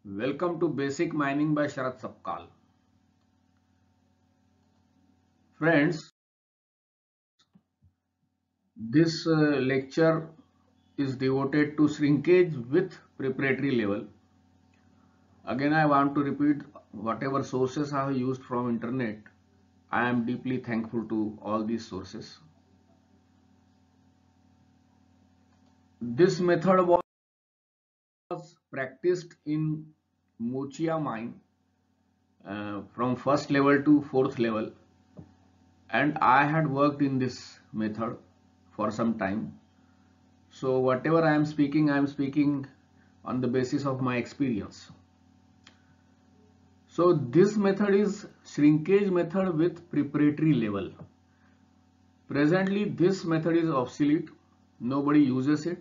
Welcome to Basic Mining by Sharat Sapkal. Friends, this lecture is devoted to shrinkage with preparatory level. Again, I want to repeat whatever sources I have used from internet. I am deeply thankful to all these sources. This method was practiced in Mochia mine from first level to fourth level, and I had worked in this method for some time. So whatever I am speaking on the basis of my experience. So this method is shrinkage method with preparatory level. Presently this method is obsolete. Nobody uses it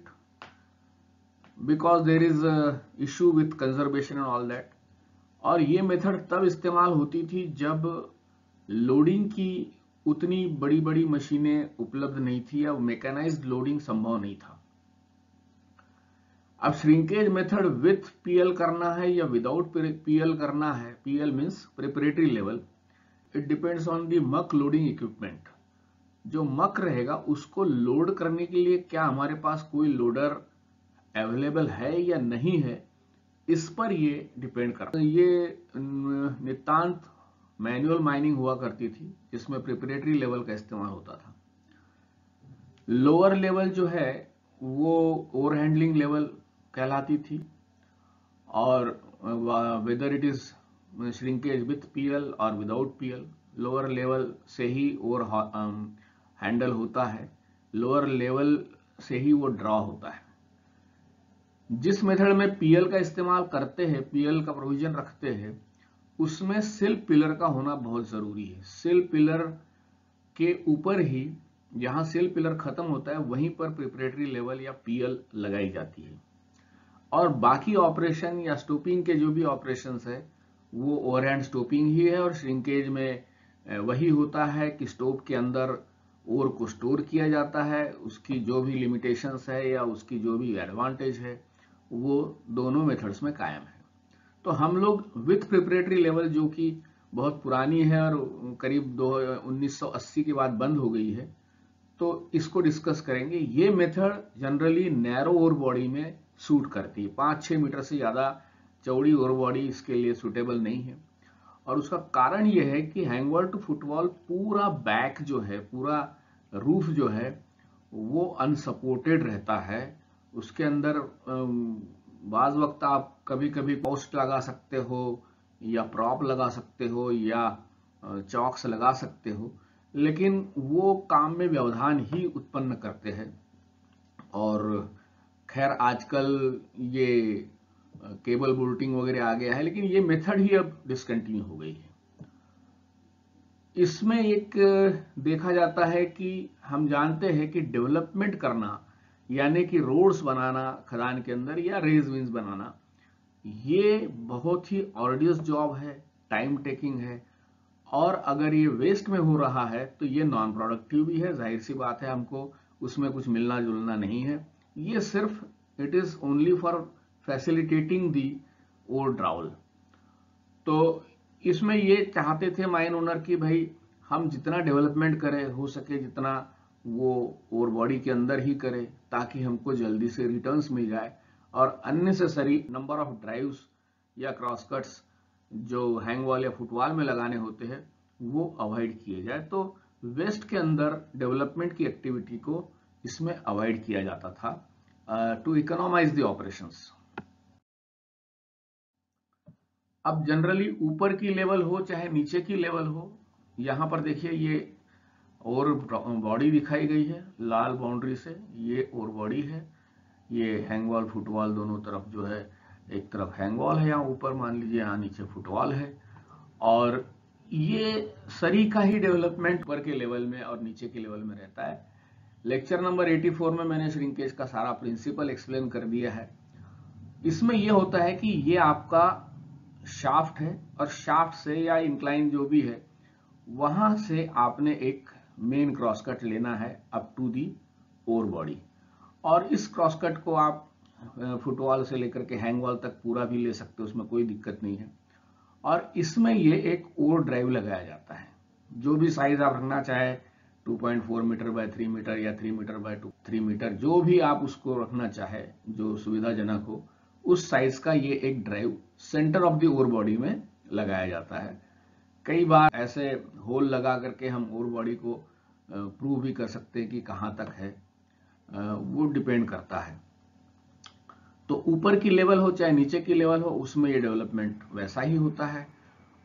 because there is a issue with conservation and all that. और ये method तब इस्तेमाल होती थी जब loading की उतनी बड़ी बड़ी मशीनें उपलब्ध नहीं थी या मैकेनाइज्ड लोडिंग संभव नहीं था। अब श्रिंकेज मेथड विथ पीएल करना है या विदाउट पीएल करना है, PL means preparatory level, it depends on the मक लोडिंग इक्विपमेंट। जो मक रहेगा उसको लोड करने के लिए क्या हमारे पास कोई लोडर अवेलेबल है या नहीं है, इस पर ये डिपेंड करता है। ये नितांत मैनुअल माइनिंग हुआ करती थी जिसमें प्रिपरेटरी लेवल का इस्तेमाल होता था। लोअर लेवल जो है वो ओवर हैंडलिंग लेवल कहलाती थी, और whether it is shrinkage with PL और विदाउट पीएल, लोअर लेवल से ही ओवर हैंडल होता है, लोअर लेवल से ही वो ड्रॉ होता है। जिस मेथड में पीएल का इस्तेमाल करते हैं, पीएल का प्रोविजन रखते हैं, उसमें सिल पिलर का होना बहुत जरूरी है। सिल पिलर के ऊपर ही, जहां सिल पिलर खत्म होता है वहीं पर प्रिपरेटरी लेवल या पीएल लगाई जाती है, और बाकी ऑपरेशन या स्टोपिंग के जो भी ऑपरेशंस है वो ओवरहैंड स्टोपिंग ही है। और श्रिंकेज में वही होता है कि स्टोप के अंदर ओर को स्टोर किया जाता है, उसकी जो भी लिमिटेशंस है या उसकी जो भी एडवांटेज है वो दोनों मेथड्स में कायम है। तो हम लोग विथ प्रिपरेटरी लेवल, जो कि बहुत पुरानी है और करीब 1980 के बाद बंद हो गई है, तो इसको डिस्कस करेंगे। ये मेथड जनरली नैरो ओर बॉडी में सूट करती है। 5-6 मीटर से ज्यादा चौड़ी ओर बॉडी इसके लिए सुटेबल नहीं है, और उसका कारण यह है कि हैंगवॉल टू फुटवॉल पूरा बैक जो है, पूरा रूफ जो है वो अनसपोर्टेड रहता है। उसके अंदर बाज वक्त आप कभी कभी पोस्ट लगा सकते हो या प्रॉप लगा सकते हो या चॉक्स लगा सकते हो, लेकिन वो काम में व्यवधान ही उत्पन्न करते हैं। और खैर आजकल ये केबल बोल्टिंग वगैरह आ गया है, लेकिन ये मेथड ही अब डिसकंटिन्यू हो गई है। इसमें एक देखा जाता है कि हम जानते हैं कि डेवलपमेंट करना, यानी कि रोड्स बनाना खदान के अंदर या रेज विंस बनाना, ये बहुत ही ऑर्डियस जॉब है, टाइम टेकिंग है, और अगर ये वेस्ट में हो रहा है तो ये नॉन प्रोडक्टिव भी है। जाहिर सी बात है, हमको उसमें कुछ मिलना जुलना नहीं है। ये सिर्फ it is only for facilitating the or drawl. तो इसमें ये चाहते थे माइन ओनर की भाई हम जितना डेवलपमेंट करें, हो सके जितना वो ओर बॉडी के अंदर ही करें, ताकि हमको जल्दी से रिटर्न्स मिल जाए, और अननेसेसरी नंबर ऑफ ड्राइव्स या क्रॉस कट्स जो हैंगवॉल या फुटवॉल में लगाने होते हैं वो अवॉइड किए जाए। तो वेस्ट के अंदर डेवलपमेंट की एक्टिविटी को इसमें अवॉइड किया जाता था टू इकोनॉमाइज द ऑपरेशंस। अब जनरली ऊपर की लेवल हो चाहे नीचे की लेवल हो, यहां पर देखिए ये और बॉडी दिखाई गई है लाल बाउंड्री से, ये और बॉडी है, ये हैंगवॉल फुटवॉल दोनों तरफ जो है, एक तरफ हैंगवॉल है यहाँ ऊपर मान लीजिए, यहाँ नीचे फुटवॉल है, और ये सरी का ही डेवलपमेंट ऊपर के लेवल में और नीचे के लेवल में रहता है। लेक्चर नंबर 84 में मैंने श्रिंकेज का सारा प्रिंसिपल एक्सप्लेन कर दिया है। इसमें यह होता है कि ये आपका शाफ्ट है, और शाफ्ट से या इंक्लाइन जो भी है वहां से आपने एक मेन क्रॉसकट लेना है up to the ore body, और इस क्रॉसकट को आप फुटवॉल से लेकर के हैंग वॉल तक पूरा भी ले सकते हो, उसमें कोई दिक्कत नहीं है। और इसमें ये एक ओवर ड्राइव लगाया जाता है, जो भी साइज आप रखना चाहे 2.4 मीटर बाय 3 मीटर या 3 मीटर बाय 3 मीटर, जो भी आप उसको रखना चाहे जो सुविधाजनक हो, उस साइज का ये एक drive centre of the over body में लगाया जाता है। कई बार ऐसे होल लगा करके हम ओवर बॉडी को प्रूव भी कर सकते हैं कि कहाँ तक है, वो डिपेंड करता है। तो ऊपर की लेवल हो चाहे नीचे की लेवल हो, उसमें ये डेवलपमेंट वैसा ही होता है।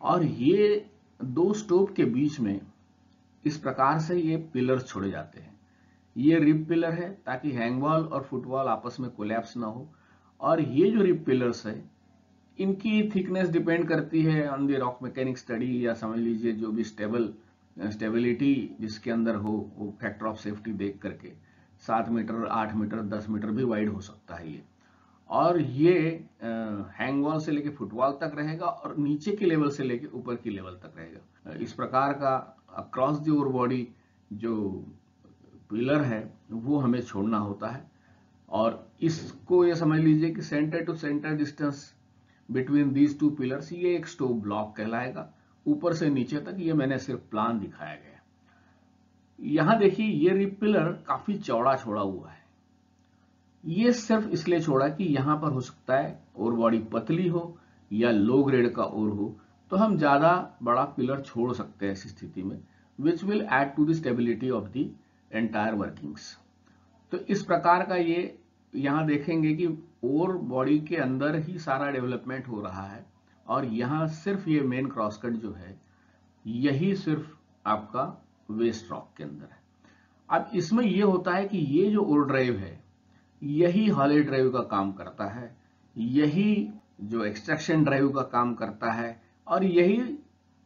और ये दो स्टोव के बीच में इस प्रकार से ये पिलर्स छोड़े जाते हैं। ये रिब पिलर है ताकि हैंग वॉल और फुटवॉल आपस में कोलैप्स ना हो। और ये जो रिब पिलर्स है, इनकी थिकनेस डिपेंड करती है on the rock mechanic study, या समझ लीजिए जो भी स्टेबिलिटी जिसके अंदर हो, वो फैक्टर ऑफ सेफ्टी देख करके 7 मीटर 8 मीटर 10 मीटर भी वाइड हो सकता है ये। और ये हैंग वॉल से लेके फुटवॉल तक रहेगा और नीचे की लेवल से लेके ऊपर की लेवल तक रहेगा। इस प्रकार का अक्रॉस द ओवर बॉडी जो पिलर है वो हमें छोड़ना होता है। और इसको ये समझ लीजिए कि centre to centre distance between these two pillars, ये एक स्टोव ब्लॉक कहलाएगा। ऊपर से नीचे तक ये मैंने सिर्फ प्लान दिखाया गया। यहां देखिए ये रिब पिलर काफी चौड़ा छोड़ा हुआ है। ये सिर्फ इसलिए छोड़ा कि यहां पर हो सकता है ओवर बॉडी पतली हो या लो ग्रेड का ओर हो, तो हम ज्यादा बड़ा पिलर छोड़ सकते हैं ऐसी स्थिति में, which will add to the stability of the entire workings. तो इस प्रकार का ये यहां देखेंगे कि ओवर बॉडी के अंदर ही सारा डेवलपमेंट हो रहा है, और यहां सिर्फ ये मेन क्रॉसकट जो है यही सिर्फ आपका वेस्ट रॉक के अंदर है। अब इसमें यह होता है कि ये जो ओवर ड्राइव है यही हॉली ड्राइव का काम करता है, यही जो एक्सट्रैक्शन ड्राइव का काम करता है, और यही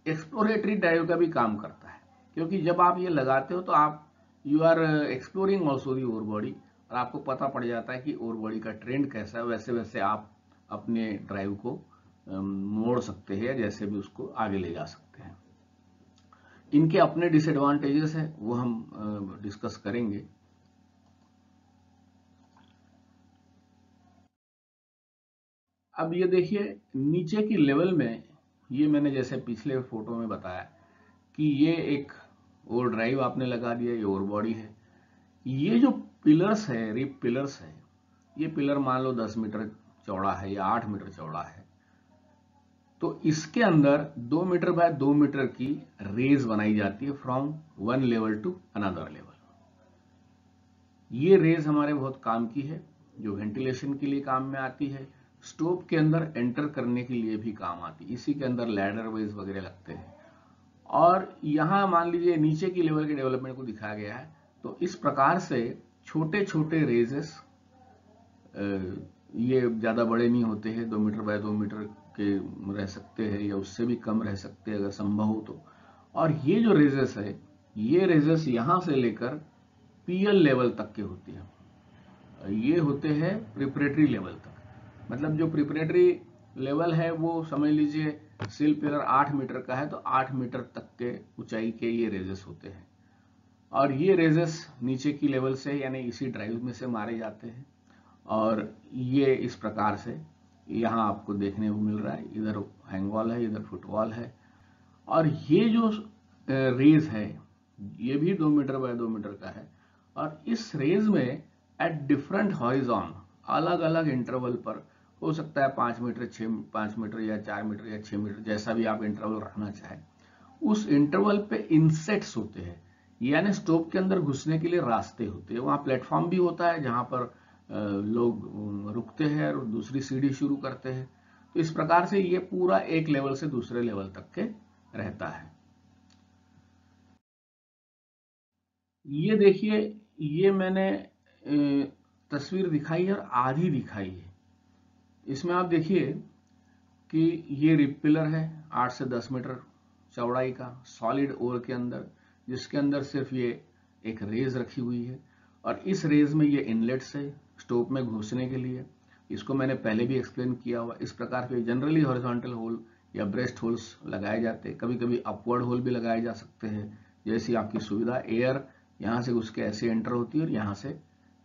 एक्सप्लोरेटरी ड्राइव का भी काम करता है। क्योंकि जब आप ये लगाते हो तो आप you are exploring also the ore body, और आपको पता पड़ जाता है कि ओवर बॉडी का ट्रेंड कैसा है। वैसे वैसे आप अपने ड्राइव को मोड़ सकते हैं, जैसे भी उसको आगे ले जा सकते हैं। इनके अपने डिसएडवांटेजेस है, वो हम डिस्कस करेंगे। अब ये देखिए नीचे की लेवल में, ये मैंने जैसे पिछले फोटो में बताया कि ये एक ओवर ड्राइव आपने लगा दिया, ये ओवर बॉडी है। ये जो पिलर्स है, रिब पिलर्स है, ये पिलर मान लो 10 मीटर चौड़ा है या 8 मीटर चौड़ा है, तो इसके अंदर 2 मीटर बाय 2 मीटर की रेज बनाई जाती है from one level to another level. ये रेज हमारे बहुत काम की है, जो वेंटिलेशन के लिए काम में आती है, स्टोव के अंदर एंटर करने के लिए भी काम आती है। इसी के अंदर लैडर वेज वगैरह लगते हैं। और यहां मान लीजिए नीचे की लेवल के डेवलपमेंट को दिखाया गया है। तो इस प्रकार से छोटे छोटे रेजेस, ये ज्यादा बड़े नहीं होते हैं, 2 मीटर बाय 2 मीटर के रह सकते हैं या उससे भी कम रह सकते हैं अगर संभव हो तो। और ये जो रेजेस है, ये रेजेस यहां से लेकर पीएल लेवल तक के होते हैं। ये होते हैं प्रिपरेटरी लेवल तक। मतलब जो प्रिपरेटरी लेवल है वो समझ लीजिए सिल पिलर 8 मीटर का है, तो 8 मीटर तक के ऊंचाई के ये रेजेस होते हैं। और ये रेजेस नीचे की लेवल से यानी इसी ड्राइव में से मारे जाते हैं। और ये इस प्रकार से यहाँ आपको देखने को मिल रहा है, इधर हैंग वॉल है, इधर फुटवॉल है। और ये जो रेज है ये भी 2 मीटर बाय 2 मीटर का है। और इस रेज में एट डिफरेंट हॉरिजॉन, अलग अलग इंटरवल पर, हो सकता है 5 मीटर 5 मीटर या 4 मीटर या 6 मीटर, जैसा भी आप इंटरवल रखना चाहें, उस इंटरवल पे इंसेट्स होते हैं, यानी स्टोव के अंदर घुसने के लिए रास्ते होते हैं। वहां प्लेटफॉर्म भी होता है जहां पर लोग रुकते हैं और दूसरी सीढ़ी शुरू करते हैं। तो इस प्रकार से ये पूरा एक लेवल से दूसरे लेवल तक के रहता है। ये देखिए, ये मैंने तस्वीर दिखाई है और आधी दिखाई है। इसमें आप देखिए कि ये रिब पिलर है 8 से 10 मीटर चौड़ाई का, सॉलिड ओर के अंदर, जिसके अंदर सिर्फ ये एक रेज रखी हुई है। और इस रेज में ये इनलेट्स है स्टोव में घुसने के लिए। इसको मैंने पहले भी एक्सप्लेन किया हुआ। इस प्रकार के जनरली हॉरिजॉन्टल होल या ब्रेस्ट होल्स लगाए जाते हैं, कभी कभी अपवर्ड होल भी लगाए जा सकते हैं, जैसी आपकी सुविधा। एयर यहाँ से घुस के ऐसे एंटर होती है और यहाँ से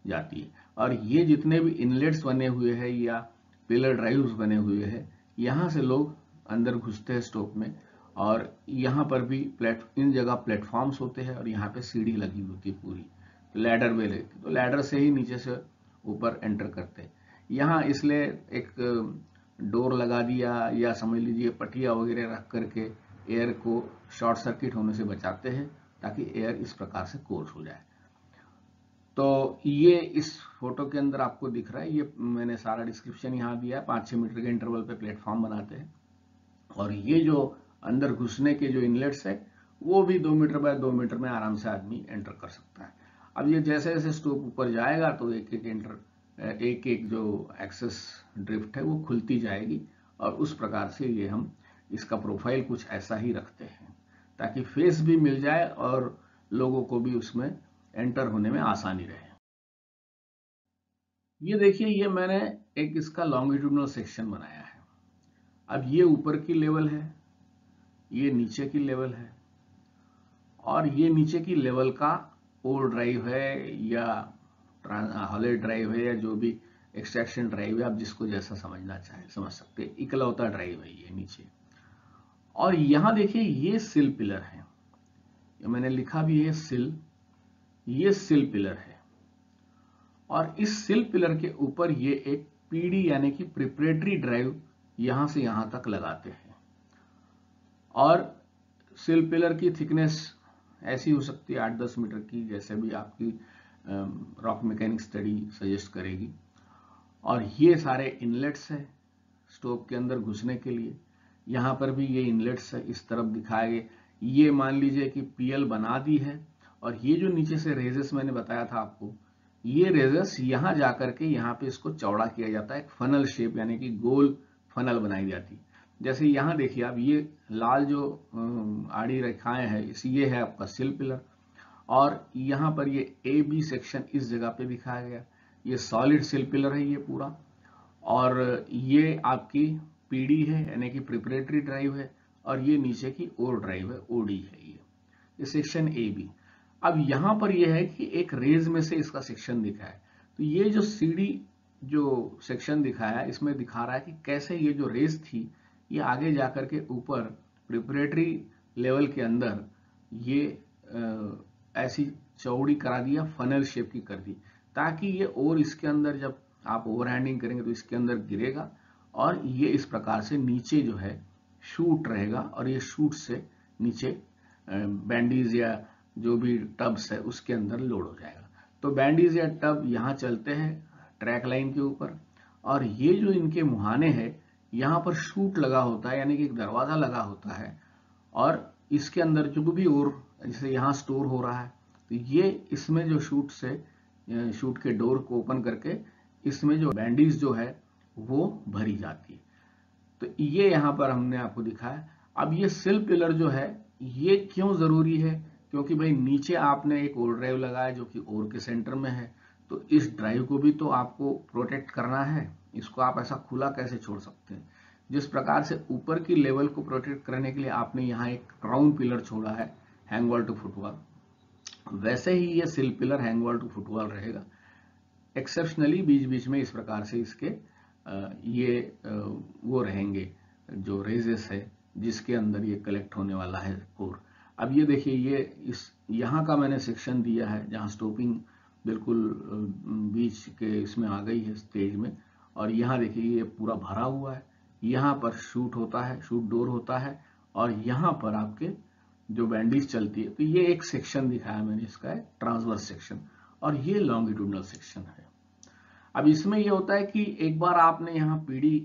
जाती है। और ये जितने भी इनलेट्स बने हुए हैं या पिलर ड्राइव्स बने हुए हैं, यहाँ से लोग अंदर घुसते हैं स्टोव में, और यहाँ पर भी इन जगह प्लेटफॉर्म्स होते हैं और यहाँ पे सीढ़ी लगी होती है पूरी, लैडर में रहती, तो लैडर से ही नीचे से ऊपर एंटर करते हैं। यहाँ इसलिए एक डोर लगा दिया, या समझ लीजिए पटिया वगैरह रख करके एयर को शॉर्ट सर्किट होने से बचाते हैं, ताकि एयर इस प्रकार से कोर्स हो जाए। तो ये इस फोटो के अंदर आपको दिख रहा है, ये मैंने सारा डिस्क्रिप्शन यहाँ दिया है। 5-6 मीटर के इंटरवल पे प्लेटफॉर्म बनाते हैं, और ये जो अंदर घुसने के जो इनलेट्स है वो भी 2 मीटर बाय 2 मीटर में आराम से आदमी एंटर कर सकता है। अब ये जैसे जैसे स्टोव ऊपर जाएगा तो एक एक जो एक्सेस ड्रिफ्ट है वो खुलती जाएगी, और उस प्रकार से ये हम इसका प्रोफाइल कुछ ऐसा ही रखते हैं, ताकि फेस भी मिल जाए और लोगों को भी उसमें एंटर होने में आसानी रहे। ये देखिए, ये मैंने एक इसका लॉन्गिट्यूडनल सेक्शन बनाया है। अब ये ऊपर की लेवल है, ये नीचे की लेवल है, और ये नीचे की लेवल का ओर ड्राइव है या हॉलिड ड्राइव है, या जो भी एक्सट्रैक्शन ड्राइव है, आप जिसको जैसा समझना चाहे समझ सकते हैं। इकलौता ड्राइव है ये नीचे। और यहां देखिए, ये सिल पिलर है, ये मैंने लिखा भी है सिल, ये सिल पिलर है, और इस सिल पिलर के ऊपर ये एक पीडी यानी कि प्रिपरेटरी ड्राइव यहां से यहां तक लगाते हैं। और सिल पिलर की थिकनेस ऐसी हो सकती है 8-10 मीटर की, जैसे भी आपकी रॉक मैकेनिक स्टडी सजेस्ट करेगी। और ये सारे इनलेट्स है स्टोव के अंदर घुसने के लिए। यहाँ पर भी ये इनलेट्स है, इस तरफ दिखाए गए। ये मान लीजिए कि पीएल बना दी है, और ये जो नीचे से रेजेस मैंने बताया था आपको, ये रेजेस यहाँ जाकर के यहाँ पे इसको चौड़ा किया जाता है, एक फनल शेप यानी कि गोल फनल बनाई जाती है। जैसे यहाँ देखिए आप, ये लाल जो आड़ी रेखाएं हैं, ये है आपका सिल पिलर, और यहाँ पर ये ए बी सेक्शन इस जगह पे दिखाया गया, ये सॉलिड सिल पिलर है ये पूरा, और ये आपकी पीडी है यानी कि प्रिपरेटरी ड्राइव है, और ये नीचे की ओर ड्राइव है, ओडी है ये सेक्शन ए बी। अब यहाँ पर यह है कि एक रेज में से इसका सेक्शन दिखा है, तो ये जो सीडी जो सेक्शन दिखाया है, इसमें दिखा रहा है कि कैसे ये जो रेज थी ये आगे जाकर के ऊपर प्रिपरेटरी लेवल के अंदर ये ऐसी चौड़ी करा दिया, फनल शेप की कर दी, ताकि ये और इसके अंदर जब आप ओवरहैंडिंग करेंगे तो इसके अंदर गिरेगा, और ये इस प्रकार से नीचे जो है शूट रहेगा, और ये शूट से नीचे बैंडीज या जो भी टब्स है उसके अंदर लोड हो जाएगा। तो बैंडीज या टब यहाँ चलते हैं ट्रैक लाइन के ऊपर, और ये जो इनके मुहाने हैं यहाँ पर शूट लगा होता है, यानी कि एक दरवाजा लगा होता है, और इसके अंदर जो भी और जैसे यहाँ स्टोर हो रहा है, तो ये इसमें जो शूट के डोर को ओपन करके इसमें जो बैंडीज जो है वो भरी जाती है। तो ये यहाँ पर हमने आपको दिखाया। अब ये सिल पिलर जो है ये क्यों जरूरी है, क्योंकि भाई नीचे आपने एक ओर ड्राइव लगाया जो कि ओर के सेंटर में है, तो इस ड्राइव को भी तो आपको प्रोटेक्ट करना है, इसको आप ऐसा खुला कैसे छोड़ सकते हैं। जिस प्रकार से ऊपर की लेवल को प्रोटेक्ट करने के लिए आपने यहाँ एक क्राउन पिलर छोड़ा है हैंग वॉल टू फुटवॉल, वैसे ही ये sill pillar hang wall to footwall रहेगा। एक्सेप्शनली बीच बीच में इस प्रकार से इसके वो रहेंगे जो रेजेस है जिसके अंदर ये कलेक्ट होने वाला है कोर। अब ये देखिए, ये यहाँ का मैंने सेक्शन दिया है जहाँ स्टोपिंग बिल्कुल बीच के इसमें आ गई है स्टेज में, और यहाँ देखिए ये पूरा भरा हुआ है, यहाँ पर शूट होता है, शूट डोर होता है, और यहाँ पर आपके जो बैंडीज चलती है। तो ये एक सेक्शन दिखाया मैंने, इसका है ट्रांसवर्स सेक्शन, और ये लॉन्गिट्यूडनल सेक्शन है। अब इसमें ये होता है कि एक बार आपने यहाँ पीडी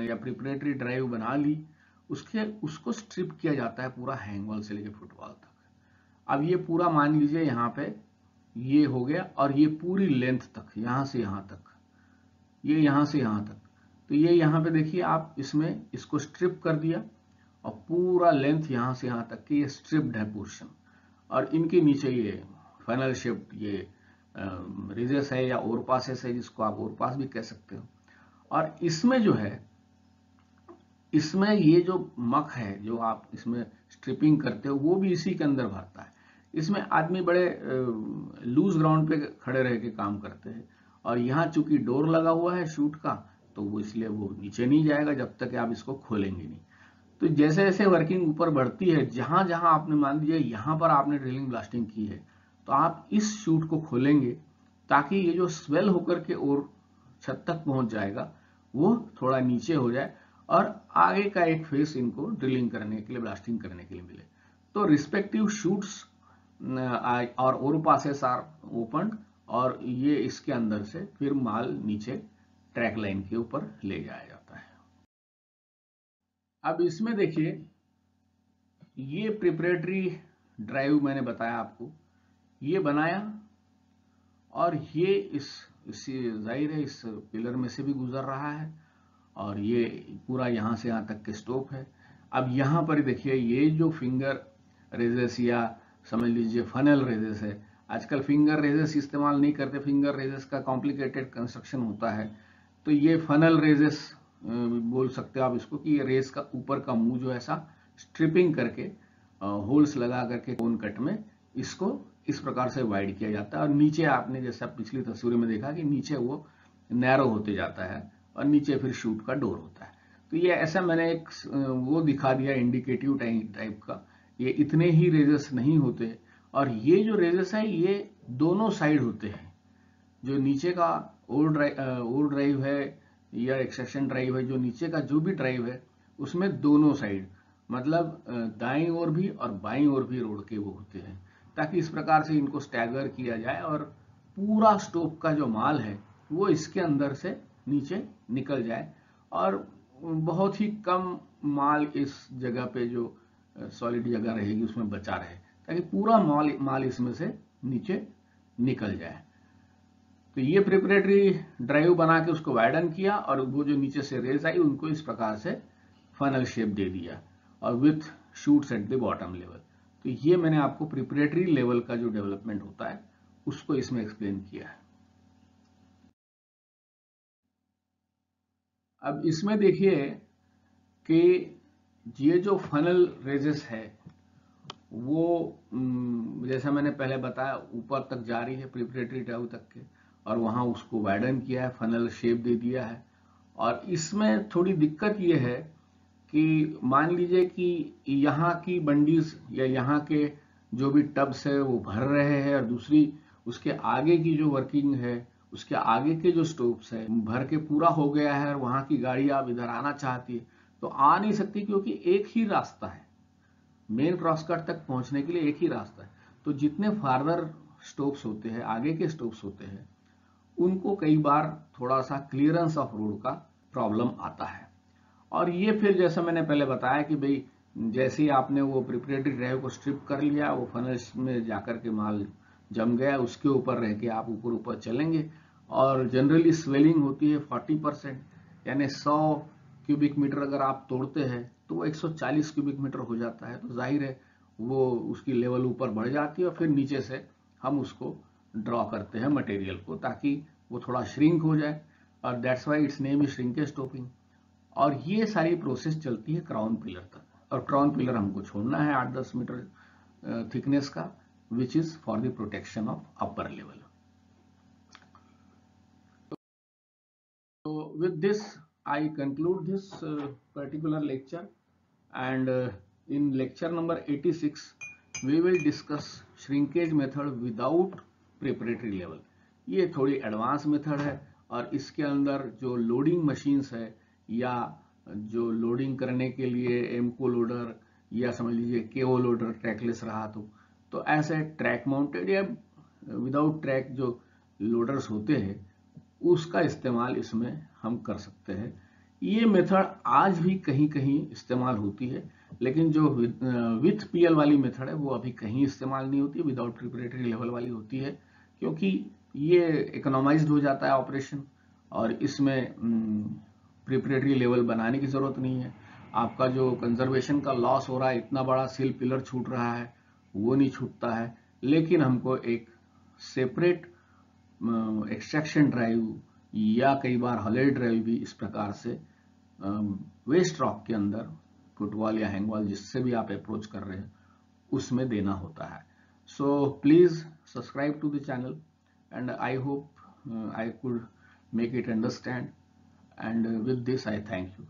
या प्रिपरेटरी ड्राइव बना ली, उसको स्ट्रिप किया जाता है पूरा हैंग वॉल से लेकर फुटवॉल तक। अब ये पूरा मान लीजिए यहाँ पे ये हो गया, और ये पूरी लेंथ तक यहाँ से यहाँ तक, ये यहाँ से यहाँ तक, तो ये यहाँ पे देखिए आप इसमें इसको स्ट्रिप कर दिया, और पूरा लेंथ यहाँ से यहाँ तक की ये स्ट्रिप्ड है पोर्शन, और इनके नीचे ये फाइनल शेप ये रिजेस है या ओवरपासेस है, जिसको आप ओवरपास भी कह सकते हो। और इसमें जो है, इसमें ये जो मक है जो आप इसमें स्ट्रिपिंग करते हो वो भी इसी के अंदर भरता है। इसमें आदमी बड़े लूज ग्राउंड पे खड़े रह के काम करते हैं, और यहाँ चूंकि डोर लगा हुआ है शूट का, तो वो इसलिए वो नीचे नहीं जाएगा जब तक आप इसको खोलेंगे नहीं। तो जैसे जैसे वर्किंग ऊपर बढ़ती है, जहां जहां आपने मान लीजिए यहाँ पर आपने ड्रिलिंग ब्लास्टिंग की है, तो आप इस शूट को खोलेंगे ताकि ये जो स्वेल होकर के और छत तक पहुंच जाएगा वो थोड़ा नीचे हो जाए, और आगे का एक फेस इनको ड्रिलिंग करने के लिए, ब्लास्टिंग करने के लिए मिले। तो रिस्पेक्टिव शूट्स और ओरपासेस आर ओपन, और ये इसके अंदर से फिर माल नीचे ट्रैक लाइन के ऊपर ले जाया जाता है। अब इसमें देखिए, ये प्रिपरेटरी ड्राइव मैंने बताया आपको, ये बनाया, और ये इसी जाहिर है इस पिलर में से भी गुजर रहा है, और ये पूरा यहां से यहां तक के स्टोप है। अब यहां पर देखिए, ये जो फिंगर रेजेस या समझ लीजिए फनल रेजेस है, आजकल फिंगर रेजेस इस्तेमाल नहीं करते, फिंगर रेजेस का कॉम्प्लिकेटेड कंस्ट्रक्शन होता है, तो ये फनल रेजेस बोल सकते हो आप इसको, कि ये रेस का ऊपर का मुंह जो ऐसा स्ट्रिपिंग करके होल्स लगा करके कोन कट में इसको इस प्रकार से वाइड किया जाता है, और नीचे आपने जैसा पिछली तस्वीर में देखा कि नीचे वो नैरो होते जाता है, और नीचे फिर शूट का डोर होता है। तो ये ऐसा मैंने एक वो दिखा दिया इंडिकेटिव टाइप का, ये इतने ही रेजेस नहीं होते, और ये जो रेजेस है ये दोनों साइड होते हैं। जो नीचे का ओर ड्राइव है या एक्सेक्शन ड्राइव है, जो नीचे का जो भी ड्राइव है उसमें दोनों साइड, मतलब दाईं ओर भी और बाईं ओर भी रोड के वो होते हैं, ताकि इस प्रकार से इनको स्टैगर किया जाए और पूरा स्टोप का जो माल है वो इसके अंदर से नीचे निकल जाए, और बहुत ही कम माल इस जगह पे जो सॉलिड जगह रहेगी उसमें बचा रहे, ताकि पूरा माल इसमें से नीचे निकल जाए। तो ये प्रिपरेटरी ड्राइव बना के उसको वाइडन किया, और वो जो नीचे से रेज आई उनको इस प्रकार से फनल शेप दे दिया, और with shoots at the bottom level. तो ये मैंने आपको प्रिपरेटरी लेवल का जो डेवलपमेंट होता है उसको इसमें एक्सप्लेन किया है। अब इसमें देखिए कि ये जो फनल रेजेस है वो जैसा मैंने पहले बताया ऊपर तक जा रही है प्रिपरेटरी ड्राइव तक के, और वहां उसको वाइडन किया है, फनल शेप दे दिया है। और इसमें थोड़ी दिक्कत ये है कि मान लीजिए कि यहाँ की बंडीज या यहाँ के जो भी टब्स है वो भर रहे हैं, और दूसरी उसके आगे की जो वर्किंग है, उसके आगे के जो स्टोप्स है भर के पूरा हो गया है, और वहां की गाड़ी आप इधर आना चाहती है तो आ नहीं सकती, क्योंकि एक ही रास्ता है, मेन क्रॉसकट तक पहुंचने के लिए एक ही रास्ता है। तो जितने फार्दर स्टोप्स होते हैं, आगे के स्टोप्स होते हैं, उनको कई बार थोड़ा सा क्लियरेंस ऑफ रोड का प्रॉब्लम आता है। और ये फिर जैसा मैंने पहले बताया कि भाई जैसे ही आपने वो प्रिपरेटरी ड्राइव को स्ट्रिप कर लिया, वो फनल में जाकर के माल जम गया, उसके ऊपर रह के आप ऊपर ऊपर चलेंगे, और जनरली स्वेलिंग होती है 40%, यानी 100 क्यूबिक मीटर अगर आप तोड़ते हैं तो वो 140 क्यूबिक मीटर हो जाता है। तो जाहिर है वो उसकी लेवल ऊपर बढ़ जाती है, और फिर नीचे से हम उसको ड्रॉ करते हैं मटेरियल को, ताकि वो थोड़ा श्रिंक हो जाए, और that's why it's name is shrinkage stopping. और ये सारी प्रोसेस चलती है क्राउन पिलर तक, और क्राउन पिलर हमको छोड़ना है 8-10 मीटर थिकनेस का, which is for the protection of upper level. So with this I conclude this particular lecture, and in lecture number 86 we will discuss shrinkage method without preparatory level। ये थोड़ी advance method है, और इसके अंदर जो loading machines है या जो लोडिंग करने के लिए एमको लोडर या समझ लीजिए केओ लोडर ट्रैकलेस रहा तो ऐसे ट्रैक माउंटेड या विदाउट ट्रैक जो लोडर्स होते हैं उसका इस्तेमाल इसमें हम कर सकते हैं। ये मेथड आज भी कहीं कहीं इस्तेमाल होती है, लेकिन जो विथ पीएल वाली मेथड है वो अभी कहीं इस्तेमाल नहीं होती, विदाउट प्रिपरेटरी लेवल वाली होती है, क्योंकि ये इकोनॉमाइज्ड हो जाता है ऑपरेशन, और इसमें प्रिपरेटरी लेवल बनाने की जरूरत नहीं है। आपका जो कंजर्वेशन का लॉस हो रहा है, इतना बड़ा सिल पिलर छूट रहा है, वो नहीं छूटता है। लेकिन हमको एक सेपरेट एक्सट्रैक्शन ड्राइव या कई बार हॉलेड ड्राइव भी इस प्रकार से वेस्ट रॉक के अंदर फुटवॉल या हैंगवॉल जिससे भी आप अप्रोच कर रहे हैं उसमें देना होता है। So please subscribe to the channel, and I hope I could make it understand, and with this I thank you.